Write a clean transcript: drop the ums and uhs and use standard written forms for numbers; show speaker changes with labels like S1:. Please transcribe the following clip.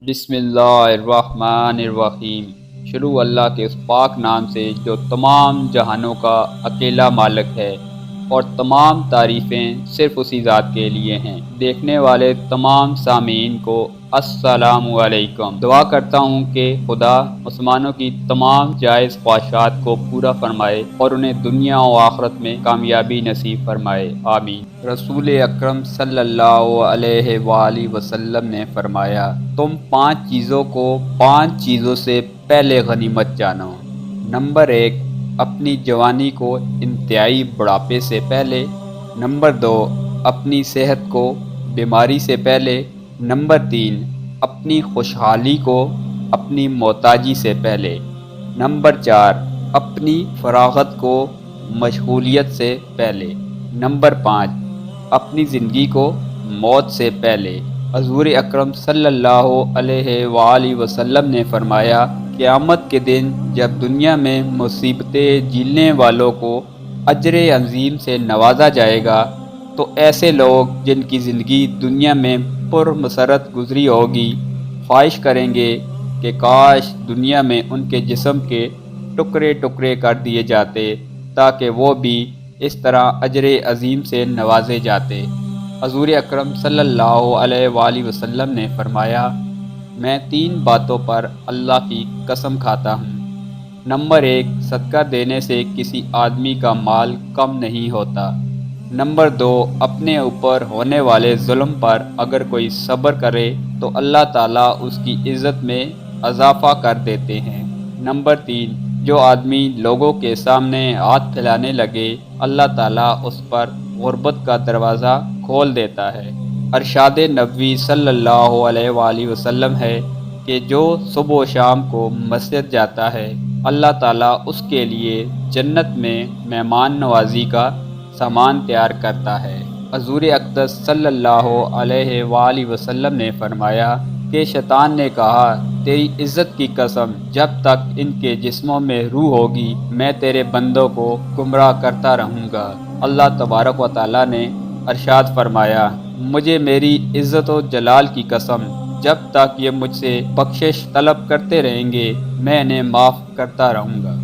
S1: بسم اللہ الرحمن الرحیم۔ شروع اللہ کے اس پاک نام سے جو تمام جہانوں کا اکیلا مالک ہے، اور تمام تعریفیں صرف اسی ذات کے لیے ہیں۔ دیکھنے والے تمام سامعین کو السلام علیکم۔ دعا کرتا ہوں کہ خدا مسلمانوں کی تمام جائز خواہشات کو پورا فرمائے اور انہیں دنیا و آخرت میں کامیابی نصیب فرمائے، آمین۔ رسول اکرم صلی اللہ علیہ وآلہ وسلم نے فرمایا، تم 5 چیزوں کو 5 چیزوں سے پہلے غنیمت جانو۔ نمبر 1، اپنی جوانی کو انتہائی بڑھاپے سے پہلے۔ نمبر 2، اپنی صحت کو بیماری سے پہلے۔ نمبر 3، اپنی خوشحالی کو اپنی محتاجی سے پہلے۔ نمبر 4، اپنی فراغت کو مشغولیت سے پہلے۔ نمبر 5، اپنی زندگی کو موت سے پہلے۔ حضور اکرم صلی اللہ علیہ وآلہ وسلم نے فرمایا، قیامت کے دن جب دنیا میں مصیبتیں جھیلنے والوں کو اجر عظیم سے نوازا جائے گا، تو ایسے لوگ جن کی زندگی دنیا میں پر مسرت گزری ہوگی، خواہش کریں گے کہ کاش دنیا میں ان کے جسم کے ٹکڑے ٹکڑے کر دیے جاتے تاکہ وہ بھی اس طرح اجر عظیم سے نوازے جاتے۔ حضور اکرم صلی اللہ علیہ وآلہ وسلم نے فرمایا، میں 3 باتوں پر اللہ کی قسم کھاتا ہوں۔ نمبر 1، صدقہ دینے سے کسی آدمی کا مال کم نہیں ہوتا۔ نمبر 2، اپنے اوپر ہونے والے ظلم پر اگر کوئی صبر کرے تو اللہ تعالیٰ اس کی عزت میں اضافہ کر دیتے ہیں۔ نمبر 3، جو آدمی لوگوں کے سامنے ہاتھ پھیلانے لگے، اللہ تعالیٰ اس پر غربت کا دروازہ کھول دیتا ہے۔ ارشاد نبوی صلی اللہ علیہ وآلہ وسلم ہے کہ جو صبح و شام کو مسجد جاتا ہے، اللہ تعالیٰ اس کے لیے جنت میں مہمان نوازی کا سامان تیار کرتا ہے۔ حضور اقدس صلی اللہ علیہ وآلہ وسلم نے فرمایا کہ شیطان نے کہا، تیری عزت کی قسم، جب تک ان کے جسموں میں روح ہوگی میں تیرے بندوں کو گمراہ کرتا رہوں گا۔ اللہ تبارک و تعالیٰ نے ارشاد فرمایا، مجھے میری عزت و جلال کی قسم، جب تک یہ مجھ سے بخشش طلب کرتے رہیں گے میں انہیں معاف کرتا رہوں گا۔